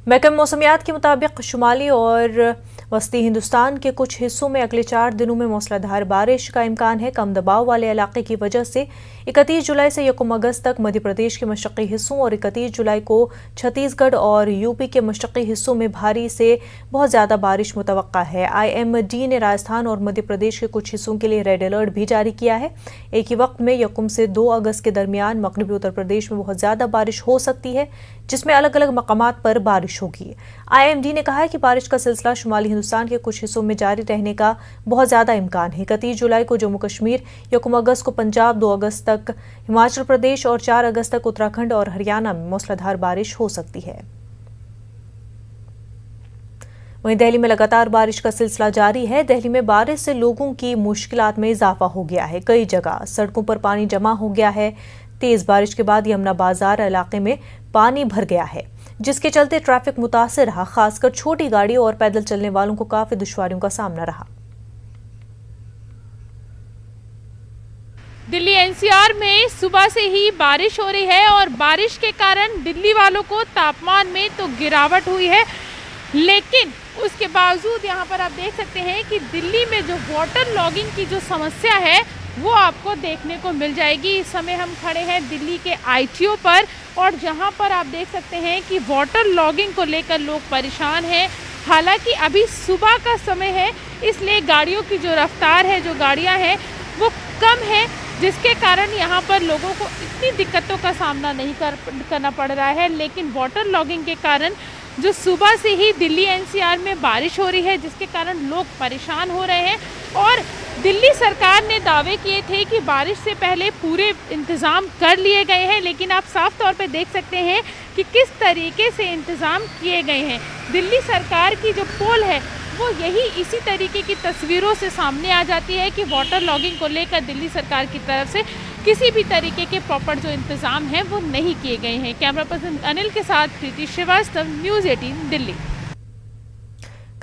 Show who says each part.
Speaker 1: महकमा मौसमियात के मुताबिक शुमाली और वस्ती हिंदुस्तान के कुछ हिस्सों में अगले 4 दिनों में मूसलाधार बारिश का इम्कान है। कम दबाव वाले इलाके की वजह से 31 जुलाई से 1 अगस्त तक मध्य प्रदेश के मशरक़ी हिस्सों और 31 जुलाई को छत्तीसगढ़ और यूपी के मशरक़ी हिस्सों में भारी से बहुत ज़्यादा बारिश मुतवक्का है। IMD ने राजस्थान और मध्य प्रदेश के कुछ हिस्सों के लिए रेड अलर्ट भी जारी किया है। एक ही वक्त में 1 से 2 अगस्त के दरमियान मगरबी उत्तर प्रदेश में बहुत ज़्यादा बारिश हो सकती है, जिसमें अलग अलग मकामात पर बारिश होगी। IMD ने कहा है कि बारिश का सिलसिला शुमाली हिंदुस्तान के कुछ हिस्सों में जारी रहने का बहुत ज़्यादा इम्कान है। 31 जुलाई को जम्मू कश्मीर, 1 अगस्त को पंजाब, 2 अगस्त तक हिमाचल प्रदेश और 4 अगस्त तक उत्तराखंड और हरियाणा में मूसलाधार बारिश हो सकती है। वहीं दिल्ली में लगातार बारिश का सिलसिला जारी है। दिल्ली में बारिश से लोगों की मुश्किलात में इजाफा हो गया है। कई जगह सड़कों पर पानी जमा हो गया है। तेज बारिश के बाद यमुना बाजार इलाके में पानी भर गया है, जिसके चलते ट्रैफिक मुतासिर रहा। खासकर छोटी गाड़ियों और पैदल चलने वालों को काफी दुश्वारियों का सामना रहा।
Speaker 2: दिल्ली NCR में सुबह से ही बारिश हो रही है और बारिश के कारण दिल्ली वालों को तापमान में तो गिरावट हुई है, लेकिन उसके बावजूद यहाँ पर आप देख सकते हैं कि दिल्ली में जो वाटर लॉगिंग की जो समस्या है वो आपको देखने को मिल जाएगी। इस समय हम खड़े हैं दिल्ली के ITO पर और जहाँ पर आप देख सकते हैं कि वाटर लॉगिंग को लेकर लोग परेशान हैं। हालांकि अभी सुबह का समय है, इसलिए गाड़ियों की जो रफ्तार है, जो गाड़ियाँ हैं वो कम है, जिसके कारण यहाँ पर लोगों को इतनी दिक्कतों का सामना नहीं करना पड़ रहा है। लेकिन वाटर लॉगिंग के कारण जो सुबह से ही दिल्ली NCR में बारिश हो रही है, जिसके कारण लोग परेशान हो रहे हैं और दिल्ली सरकार ने दावे किए थे कि बारिश से पहले पूरे इंतज़ाम कर लिए गए हैं, लेकिन आप साफ तौर पे देख सकते हैं कि किस तरीके से इंतज़ाम किए गए हैं। दिल्ली सरकार की जो पोल है वो इसी तरीके की तस्वीरों से सामने आ जाती है कि वाटर लॉगिंग को लेकर दिल्ली सरकार की तरफ से किसी भी तरीके के प्रॉपर जो इंतज़ाम हैं वो नहीं किए गए हैं। कैमरा पर्सन अनिल के साथ प्रीति श्रीवास्तव, न्यूज़ 18 दिल्ली।